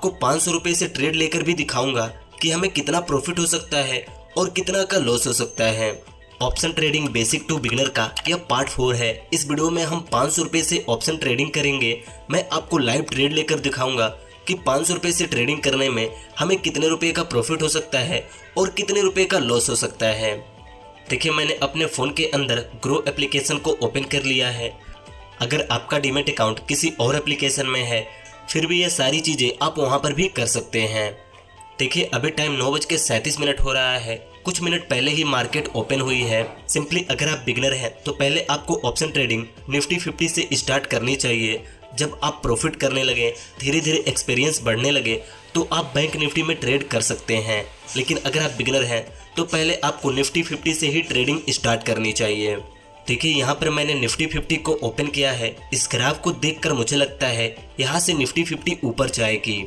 आपको 500 रुपये से ट्रेड लेकर भी दिखाऊंगा कि हमें कितना प्रॉफिट हो सकता है और कितना का लॉस हो सकता है। Option trading basic to beginner का यह पार्ट 4 है। इस वीडियो में हम 500 रुपये से ऑप्शन ट्रेडिंग करेंगे। मैं आपको लाइव ट्रेड लेकर दिखाऊंगा कि 500 रुपये से ट्रेडिंग करने में हमें कितने रुपए का प्रॉफिट हो सकता है और कितने रुपए का लॉस हो सकता है। देखिए, मैंने अपने फ़ोन के अंदर ग्रो एप्लीकेशन को ओपन कर लिया है। अगर आपका डीमैट अकाउंट किसी और एप्लीकेशन में है फिर भी ये सारी चीज़ें आप वहाँ पर भी कर सकते हैं। देखिए, अभी टाइम 9:37 हो रहा है। कुछ मिनट पहले ही मार्केट ओपन हुई है। सिंपली अगर आप बिगनर हैं तो पहले आपको ऑप्शन ट्रेडिंग निफ्टी 50 से स्टार्ट करनी चाहिए। जब आप प्रॉफिट करने लगे, धीरे धीरे एक्सपीरियंस बढ़ने लगे तो आप बैंक निफ्टी में ट्रेड कर सकते हैं। लेकिन अगर आप बिगनर हैं तो पहले आपको निफ्टी 50 से ही ट्रेडिंग स्टार्ट करनी चाहिए। देखिए, यहाँ पर मैंने निफ्टी 50 को ओपन किया है। इस ग्राफ को देखकर मुझे लगता है यहाँ से निफ्टी 50 ऊपर जाएगी।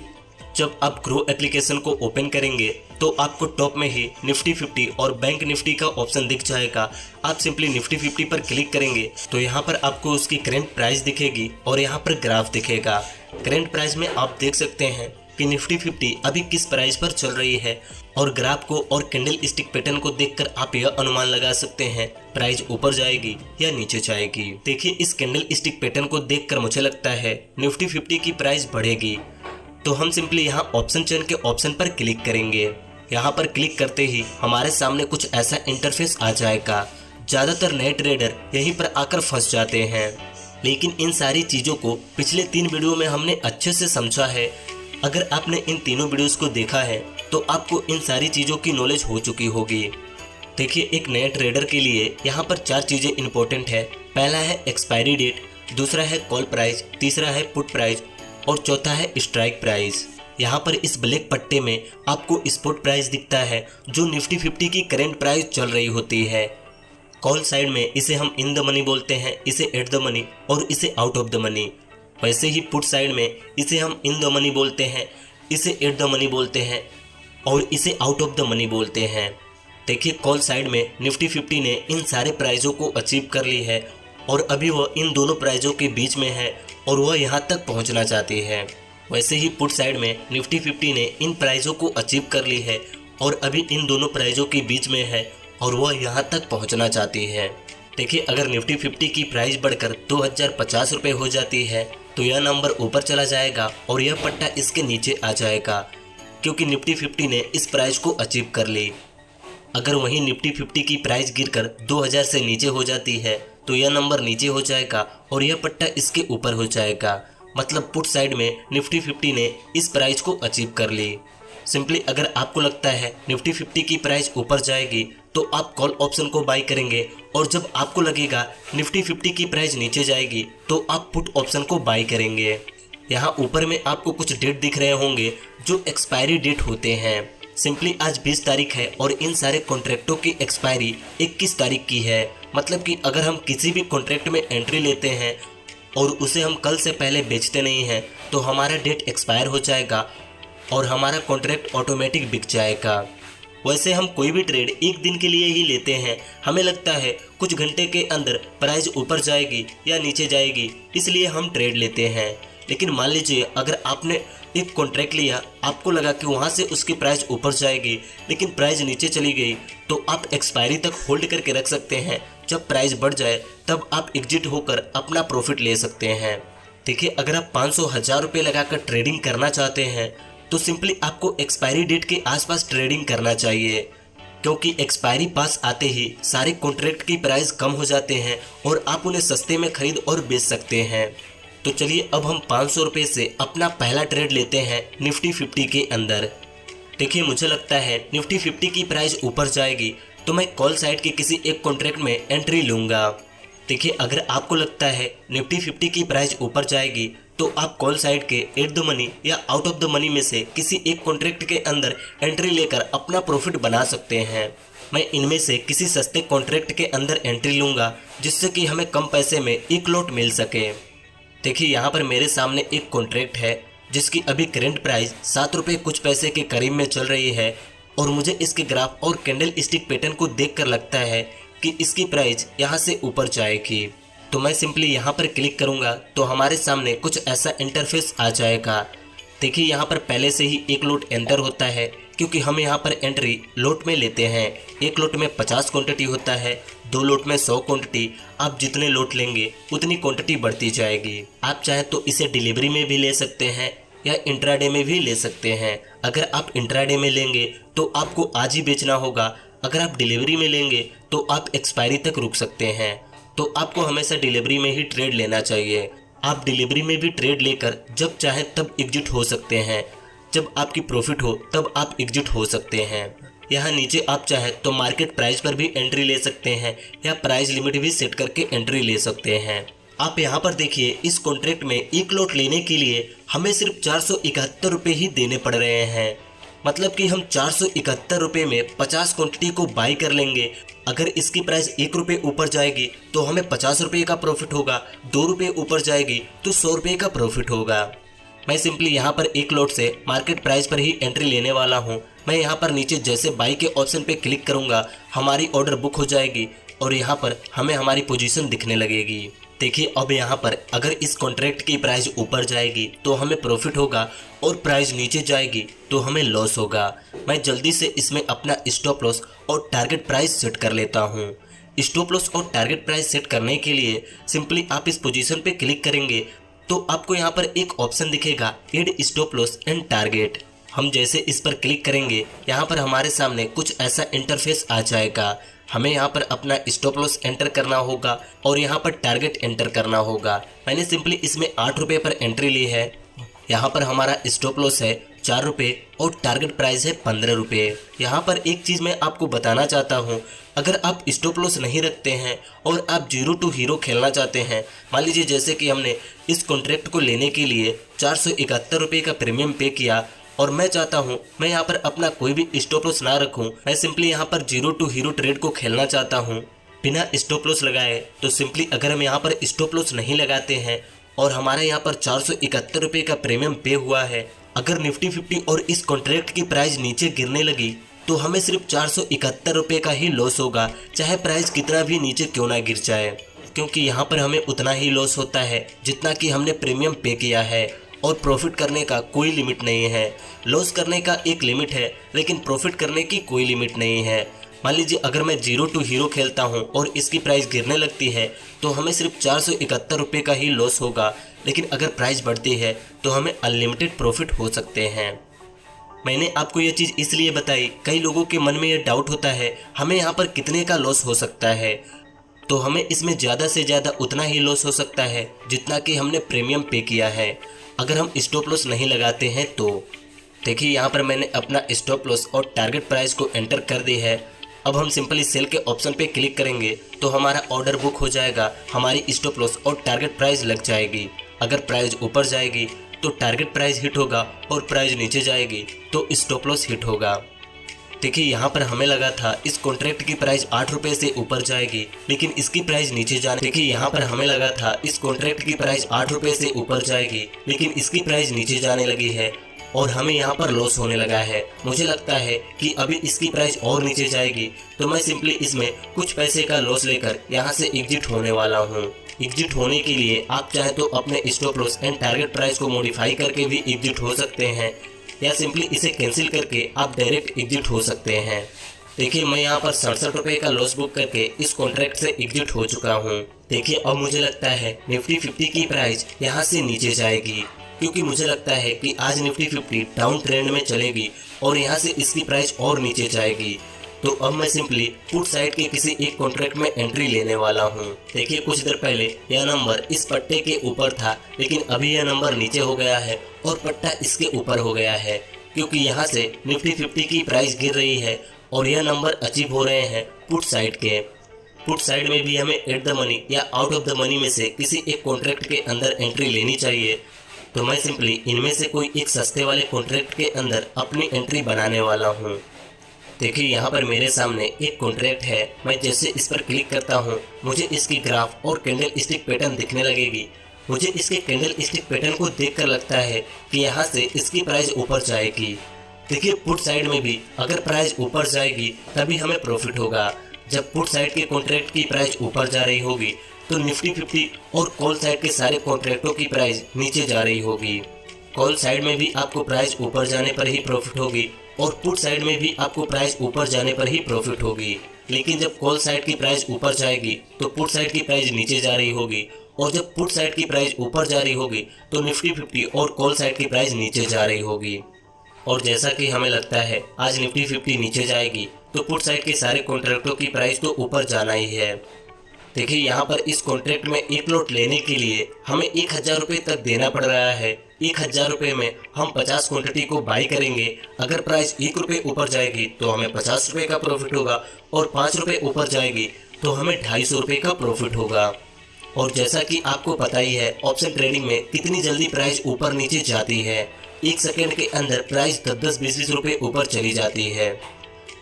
जब आप ग्रो एप्लीकेशन को ओपन करेंगे तो आपको टॉप में ही निफ्टी 50 और बैंक निफ्टी का ऑप्शन दिख जाएगा। आप सिंपली निफ्टी 50 पर क्लिक करेंगे तो यहाँ पर आपको उसकी करंट प्राइस दिखेगी और यहाँ पर ग्राफ दिखेगा। करंट प्राइस में आप देख सकते हैं कि निफ्टी 50 अभी किस प्राइस पर चल रही है और ग्राफ को और कैंडल स्टिक पैटर्न को देखकर आप यह अनुमान लगा सकते हैं प्राइस ऊपर जाएगी या नीचे जाएगी। देखिए, इस कैंडल स्टिक पैटर्न को देखकर मुझे लगता है निफ्टी 50 की प्राइस बढ़ेगी। तो हम सिंपली यहाँ ऑप्शन चेन के ऑप्शन पर क्लिक करेंगे। यहाँ पर क्लिक करते ही हमारे सामने कुछ ऐसा इंटरफेस आ जाएगा। ज़्यादातर नए ट्रेडर यहीं पर आकर फंस जाते हैं, लेकिन इन सारी चीज़ों को पिछले 3 वीडियो में हमने अच्छे से समझा है। अगर आपने इन तीनों वीडियोस को देखा है तो आपको इन सारी चीज़ों की नॉलेज हो चुकी होगी। देखिए, एक नए ट्रेडर के लिए यहाँ पर 4 चीज़ें इंपॉर्टेंट है। पहला है एक्सपायरी डेट, दूसरा है कॉल प्राइस, तीसरा है पुट प्राइस और चौथा है स्ट्राइक प्राइस। यहाँ पर इस ब्लैक पट्टे में आपको स्पॉट प्राइस दिखता है जो निफ्टी 50 की करंट प्राइस चल रही होती है। कॉल साइड में इसे हम इन द मनी बोलते हैं, इसे एट द मनी और इसे आउट ऑफ द मनी। वैसे ही पुट साइड में इसे हम इन द मनी बोलते हैं, इसे एट द मनी बोलते हैं और इसे आउट ऑफ द मनी बोलते हैं। देखिए, कॉल साइड में निफ्टी 50 ने इन सारे प्राइजों को अचीव कर ली है और अभी वह इन दोनों प्राइजों के बीच में है और वह यहाँ तक पहुँचना चाहती है। वैसे ही पुट साइड में निफ्टी 50 ने इन प्राइजों को अचीव कर ली है और अभी इन दोनों प्राइजों के बीच में है और वह यहाँ तक पहुँचना चाहती है। देखिए, अगर निफ्टी 50 की प्राइस बढ़कर 2050 रुपये हो जाती है तो यह नंबर ऊपर चला जाएगा और यह पट्टा इसके नीचे आ जाएगा, क्योंकि निफ्टी 50 ने इस प्राइस को अचीव कर ली। अगर वहीं निफ्टी 50 की प्राइस गिरकर 2000 से नीचे हो जाती है तो यह नंबर नीचे हो जाएगा और यह पट्टा इसके ऊपर हो जाएगा। मतलब पुट साइड में निफ्टी 50 ने इस प्राइस को अचीव कर ली। सिंपली अगर आपको लगता है निफ्टी 50 की प्राइस ऊपर जाएगी तो आप कॉल ऑप्शन को बाई करेंगे और जब आपको लगेगा निफ्टी 50 की प्राइस नीचे जाएगी तो आप पुट ऑप्शन को बाई करेंगे। यहाँ ऊपर में आपको कुछ डेट दिख रहे होंगे जो एक्सपायरी डेट होते हैं। सिंपली आज 20 तारीख है और इन सारे कॉन्ट्रैक्टों की एक्सपायरी 21 तारीख की है। मतलब कि अगर हम किसी भी कॉन्ट्रैक्ट में एंट्री लेते हैं और उसे हम कल से पहले बेचते नहीं हैं तो हमारा डेट एक्सपायर हो जाएगा और हमारा कॉन्ट्रैक्ट ऑटोमेटिक बिक जाएगा। वैसे हम कोई भी ट्रेड एक दिन के लिए ही लेते हैं। हमें लगता है कुछ घंटे के अंदर प्राइस ऊपर जाएगी या नीचे जाएगी, इसलिए हम ट्रेड लेते हैं। लेकिन मान लीजिए अगर आपने एक कॉन्ट्रैक्ट लिया, आपको लगा कि वहाँ से उसकी प्राइस ऊपर जाएगी लेकिन प्राइस नीचे चली गई, तो आप एक्सपायरी तक होल्ड करके रख सकते हैं। जब प्राइस बढ़ जाए तब आप एग्जिट होकर अपना प्रॉफिट ले सकते हैं। देखिए, अगर आप 500-1000 रुपये लगाकर ट्रेडिंग करना चाहते हैं तो सिंपली आपको एक्सपायरी डेट के आसपास ट्रेडिंग करना चाहिए, क्योंकि एक्सपायरी पास आते ही सारे कॉन्ट्रैक्ट की प्राइस कम हो जाते हैं और आप उन्हें सस्ते में खरीद और बेच सकते हैं। तो चलिए अब हम 500 रुपये से अपना पहला ट्रेड लेते हैं निफ्टी 50 के अंदर। देखिए, मुझे लगता है निफ्टी 50 की प्राइस ऊपर जाएगी तो मैं कॉल साइड के किसी एक कॉन्ट्रैक्ट में एंट्री लूँगा। देखिए, अगर आपको लगता है निफ्टी 50 की प्राइस ऊपर जाएगी तो आप कॉल साइड के एट द मनी या आउट ऑफ द मनी में से किसी एक कॉन्ट्रैक्ट के अंदर एंट्री लेकर अपना प्रॉफिट बना सकते हैं। मैं इनमें से किसी सस्ते कॉन्ट्रैक्ट के अंदर एंट्री लूँगा जिससे कि हमें कम पैसे में एक लॉट मिल सके। देखिए, यहाँ पर मेरे सामने एक कॉन्ट्रैक्ट है जिसकी अभी करंट प्राइस 7 रुपये कुछ पैसे के करीब में चल रही है और मुझे इसके ग्राफ और कैंडल स्टिक पैटर्न को देखकर लगता है कि इसकी प्राइस यहाँ से ऊपर जाएगी। तो मैं सिंपली यहाँ पर क्लिक करूँगा तो हमारे सामने कुछ ऐसा इंटरफेस आ जाएगा। देखिए यहाँ पर पहले से ही एक लोट एंटर होता है, क्योंकि हम यहाँ पर एंट्री लोट में लेते हैं। एक लोट में 50 क्वांटिटी होता है, 2 लोट में 100 क्वांटिटी। आप जितने लोट लेंगे उतनी क्वांटिटी बढ़ती जाएगी। आप चाहे तो इसे डिलीवरी में भी ले सकते हैं या इंट्राडे में भी ले सकते हैं। अगर आप इंट्राडे में लेंगे तो आपको आज ही बेचना होगा। अगर आप डिलीवरी में लेंगे तो आप एक्सपायरी तक रुक सकते हैं। तो आपको हमेशा डिलीवरी में ही ट्रेड लेना चाहिए। आप डिलीवरी में भी ट्रेड लेकर जब चाहे तब एग्जिट हो सकते हैं। जब आपकी प्रॉफिट हो तब आप एग्जिट हो सकते हैं। यहाँ नीचे आप चाहे तो मार्केट प्राइस पर भी एंट्री ले सकते हैं या प्राइस लिमिट भी सेट करके एंट्री ले सकते हैं। आप यहाँ पर देखिए, इस कॉन्ट्रैक्ट में एक लॉट लेने के लिए हमें सिर्फ 471 रुपये ही देने पड़ रहे हैं। मतलब कि हम 471 रुपये में 50 क्वांटिटी को बाई कर लेंगे। अगर इसकी प्राइस 1 रुपये ऊपर जाएगी तो हमें 50 रुपये का प्रॉफिट होगा, 2 रुपये ऊपर जाएगी तो 100 रुपये का प्रॉफिट होगा। मैं सिंपली यहाँ पर एक लॉट से मार्केट प्राइस पर ही एंट्री लेने वाला हूँ। मैं यहाँ पर नीचे जैसे बाई के ऑप्शन पे क्लिक करूँगा, हमारी ऑर्डर बुक हो जाएगी और यहाँ पर हमें हमारी पोजीशन दिखने लगेगी। देखिए अब यहाँ पर अगर इस कॉन्ट्रैक्ट की प्राइस ऊपर जाएगी तो हमें प्रॉफिट होगा और प्राइस नीचे जाएगी तो हमें लॉस होगा। मैं जल्दी से इसमें अपना स्टॉप लॉस और टारगेट प्राइस सेट कर लेता हूँ। स्टॉप लॉस और टारगेट प्राइस सेट करने के लिए सिंपली आप इस पोजीशन पे क्लिक करेंगे तो आपको यहाँ पर एक ऑप्शन दिखेगा, add stop loss and target. हम जैसे इस पर क्लिक करेंगे यहाँ पर हमारे सामने कुछ ऐसा इंटरफेस आ जाएगा। हमें यहाँ पर अपना स्टॉप लॉस एंटर करना होगा और यहाँ पर टारगेट एंटर करना होगा। मैंने सिंपली इसमें 8 रुपये पर एंट्री ली है। यहाँ पर हमारा स्टॉप लॉस है 4 रुपये और टारगेट प्राइस है 15 रुपये। यहाँ पर एक चीज़ मैं आपको बताना चाहता हूँ, अगर आप स्टॉप लॉस नहीं रखते हैं और आप 0 टू हीरो खेलना चाहते हैं, मान लीजिए जैसे कि हमने इस कॉन्ट्रैक्ट को लेने के लिए 471 रुपये का प्रीमियम पे किया और मैं चाहता हूं मैं यहाँ पर अपना कोई भी स्टॉप लॉस ना रखूं, मैं सिंपली यहाँ पर 0 टू हीरो ट्रेड को खेलना चाहता हूं बिना स्टॉप लॉस लगाए। तो सिंपली अगर हम यहाँ पर स्टॉप लॉस नहीं लगाते हैं और हमारे यहाँ पर 471 रुपये का प्रीमियम पे हुआ है, अगर निफ्टी 50 और इस कॉन्ट्रैक्ट की प्राइस नीचे गिरने लगी तो हमें सिर्फ 471 रुपये का ही लॉस होगा, चाहे प्राइस कितना भी नीचे क्यों ना गिर जाए, क्योंकि यहाँ पर हमें उतना ही लॉस होता है जितना कि हमने प्रीमियम पे किया है और प्रॉफिट करने का कोई लिमिट नहीं है। लॉस करने का एक लिमिट है लेकिन प्रॉफिट करने की कोई लिमिट नहीं है। मान लीजिए अगर मैं 0 टू हीरो खेलता हूं और इसकी प्राइस गिरने लगती है तो हमें सिर्फ 471 रुपये का ही लॉस होगा, लेकिन अगर प्राइस बढ़ती है तो हमें अनलिमिटेड प्रॉफिट हो सकते हैं। मैंने आपको ये चीज़ इसलिए बताई, कई लोगों के मन में ये डाउट होता है हमें यहाँ पर कितने का लॉस हो सकता है। तो हमें इसमें ज़्यादा से ज़्यादा उतना ही लॉस हो सकता है जितना कि हमने प्रीमियम पे किया है, अगर हम स्टॉप लॉस नहीं लगाते हैं तो। देखिए यहाँ पर मैंने अपना स्टॉप लॉस और टारगेट प्राइस को एंटर कर दी है। अब हम सिंपली सेल के ऑप्शन पे क्लिक करेंगे तो हमारा ऑर्डर बुक हो जाएगा, हमारी स्टॉप लॉस और टारगेट प्राइस लग जाएगी। अगर प्राइस ऊपर जाएगी तो टारगेट प्राइस हिट होगा और प्राइस नीचे जाएगी तो स्टॉप लॉस हिट होगा। देखिए यहाँ पर हमें लगा था इस कॉन्ट्रैक्ट की प्राइस 8 रुपये से ऊपर जाएगी, लेकिन इसकी प्राइस नीचे जाने देखिए यहाँ पर हमें लगा था इस कॉन्ट्रैक्ट की प्राइस 8 रुपये से ऊपर जाएगी, लेकिन इसकी प्राइस नीचे जाने लगी है और हमें यहाँ पर लॉस होने लगा है। मुझे लगता है कि अभी इसकी प्राइस और नीचे जाएगी तो मैं सिंपली इसमें कुछ पैसे का लॉस लेकर यहाँ से एग्जिट होने वाला हूँ। एग्जिट होने के लिए आप चाहे तो अपने stop loss and target price को मॉडिफाई करके भी एग्जिट हो सकते हैं या सिंपली इसे कैंसिल करके आप डायरेक्ट एग्जिट हो सकते हैं। देखिए मैं यहाँ पर 67 रुपये का लॉस बुक करके इस कॉन्ट्रैक्ट से एग्जिट हो चुका हूँ। देखिए अब मुझे लगता है निफ्टी 50 की प्राइस यहाँ से नीचे जाएगी, क्योंकि मुझे लगता है कि आज निफ्टी 50 डाउन ट्रेंड में चलेगी और यहाँ से इसकी प्राइस और नीचे जाएगी। तो अब मैं सिंपली पुट साइड के किसी एक कॉन्ट्रैक्ट में एंट्री लेने वाला हूँ। देखिए कुछ देर पहले यह नंबर इस पट्टे के ऊपर था, लेकिन अभी यह नंबर नीचे हो गया है और पट्टा इसके ऊपर हो गया है, क्योंकि यहाँ से निफ्टी 50 की प्राइस गिर रही है और यह नंबर अचीव हो रहे हैं पुट साइड के। पुट साइड में भी हमें एट द मनी या आउट ऑफ द मनी में से किसी एक कॉन्ट्रैक्ट के अंदर एंट्री लेनी चाहिए। तो मैं सिंपली इनमें से कोई एक सस्ते वाले कॉन्ट्रैक्ट के अंदर अपनी एंट्री बनाने वाला हूँ। देखिए यहाँ पर मेरे सामने एक कॉन्ट्रैक्ट है, मैं जैसे इस पर क्लिक करता हूँ मुझे इसकी ग्राफ और कैंडल स्टिक पैटर्न दिखने लगेगी। मुझे इसके कैंडल स्टिक पैटर्न को देखकर लगता है कि यहाँ से इसकी प्राइस ऊपर जाएगी। देखिए पुट साइड में भी अगर प्राइस ऊपर जाएगी तभी हमें प्रॉफिट होगा। जब पुट साइड के कॉन्ट्रैक्ट की प्राइस ऊपर जा रही होगी तो निफ्टी 50 और कॉल साइड के सारे कॉन्ट्रैक्टों की प्राइस नीचे जा रही होगी। कॉल साइड में भी आपको प्राइस ऊपर जाने पर ही प्रॉफिट होगी और पुट साइड में भी आपको प्राइस ऊपर जाने पर ही प्रॉफिट होगी। लेकिन जब कॉल साइड की प्राइस ऊपर जाएगी तो पुट साइड की प्राइस नीचे जा रही होगी, और जब पुट साइड की प्राइस ऊपर जा रही होगी तो निफ्टी 50 और कॉल साइड की प्राइस नीचे जा रही होगी। और जैसा कि हमें लगता है आज निफ्टी 50 नीचे जाएगी तो पुट साइड के सारे कॉन्ट्रैक्टों की प्राइस तो ऊपर जाना ही है। देखिए यहाँ पर इस कॉन्ट्रैक्ट में एक लॉट लेने के लिए हमें 1000 रुपये तक देना पड़ रहा है। 1000 रुपये में हम 50 क्वांटिटी को बाई करेंगे। अगर प्राइस 1 रुपये ऊपर जाएगी तो हमें 50 रुपये का प्रॉफिट होगा, और 5 रुपये ऊपर जाएगी तो हमें 250 रुपये का प्रॉफिट होगा। और जैसा कि आपको पता ही है ऑप्शन ट्रेडिंग में कितनी जल्दी प्राइस ऊपर नीचे जाती है। 1 सेकेंड के अंदर प्राइस 10-10, 20-20 रुपये ऊपर चली जाती है।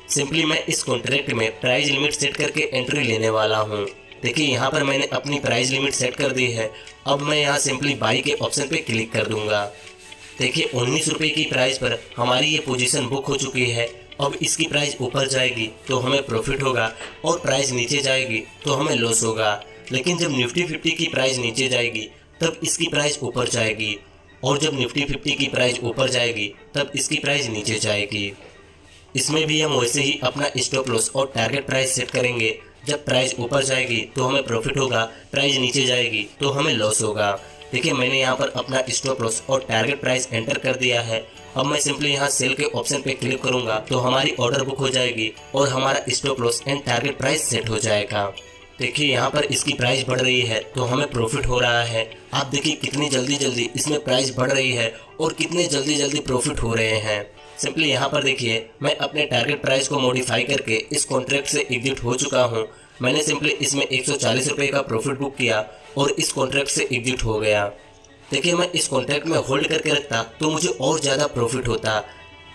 सिंपली मैं इस कॉन्ट्रैक्ट में प्राइस लिमिट सेट करके एंट्री लेने वाला हूँ। देखिए यहाँ पर मैंने अपनी प्राइस लिमिट सेट कर दी है। अब मैं यहाँ सिंपली बाई के ऑप्शन पे क्लिक कर दूंगा। देखिए 19 रुपये की प्राइस पर हमारी ये पोजीशन बुक हो चुकी है। अब इसकी प्राइस ऊपर जाएगी तो हमें प्रॉफिट होगा, और प्राइस नीचे जाएगी तो हमें लॉस होगा। लेकिन जब निफ्टी 50 की प्राइस नीचे जाएगी तब इसकी प्राइस ऊपर जाएगी, और जब निफ्टी 50 की प्राइस ऊपर जाएगी तब इसकी प्राइस नीचे जाएगी। इसमें भी हम वैसे ही अपना स्टॉप लॉस और टारगेट प्राइस सेट करेंगे। जब प्राइस ऊपर जाएगी तो हमें प्रॉफिट होगा, प्राइस नीचे जाएगी तो हमें लॉस होगा। देखिए मैंने यहाँ पर अपना स्टॉप लॉस और टारगेट प्राइस एंटर कर दिया है। अब मैं सिंपली यहाँ सेल के ऑप्शन पे क्लिक करूँगा तो हमारी ऑर्डर बुक हो जाएगी और हमारा stop loss and target price set हो जाएगा। देखिए यहाँ पर इसकी प्राइस बढ़ रही है तो हमें प्रॉफिट हो रहा है। आप देखिए कितनी जल्दी जल्दी इसमें प्राइस बढ़ रही है और कितने जल्दी जल्दी प्रॉफिट हो रहे हैं। सिंपली यहाँ पर देखिए मैं अपने टारगेट प्राइस को मॉडिफाई करके इस कॉन्ट्रैक्ट से एग्जिट हो चुका हूँ। मैंने सिंपली इसमें 140 रुपये का प्रॉफिट बुक किया और इस कॉन्ट्रैक्ट से एग्जिट हो गया। देखिए मैं इस कॉन्ट्रैक्ट में होल्ड करके रखता तो मुझे और ज़्यादा प्रॉफिट होता,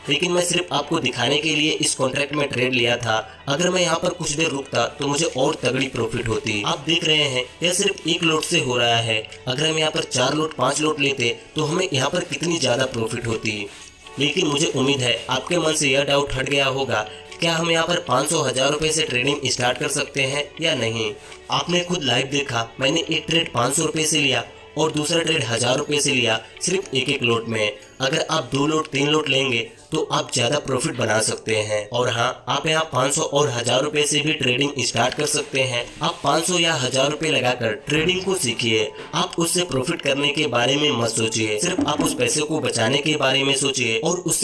लेकिन मैं सिर्फ आपको दिखाने के लिए इस कॉन्ट्रैक्ट में ट्रेड लिया था। अगर मैं यहाँ पर कुछ देर रुकता तो मुझे और तगड़ी प्रॉफिट होती। आप देख रहे हैं यह सिर्फ 1 लोट से हो रहा है। अगर हम यहाँ पर 4 लोट 5 लोट लेते तो हमें यहाँ पर कितनी ज़्यादा प्रॉफिट होती। लेकिन मुझे उम्मीद है आपके मन से यह डाउट हट गया होगा, क्या हम यहाँ पर 500-1000 रुपये से ट्रेडिंग स्टार्ट कर सकते हैं या नहीं। आपने खुद लाइव देखा, मैंने एक ट्रेड 500 रुपये से लिया और दूसरा ट्रेड 1000 रुपये से लिया, सिर्फ एक लोट में। अगर आप 2 लोट 3 लोट लेंगे तो आप ज़्यादा प्रॉफिट बना सकते हैं। और हाँ, आप यहाँ 500 और 1000 रुपये से भी ट्रेडिंग स्टार्ट कर सकते हैं। आप 500 या 1000 रुपये लगाकर ट्रेडिंग को सीखिए। आप उससे प्रॉफिट करने के बारे में मत सोचिए, सिर्फ आप उस पैसे को बचाने के बारे में सोचिए और उस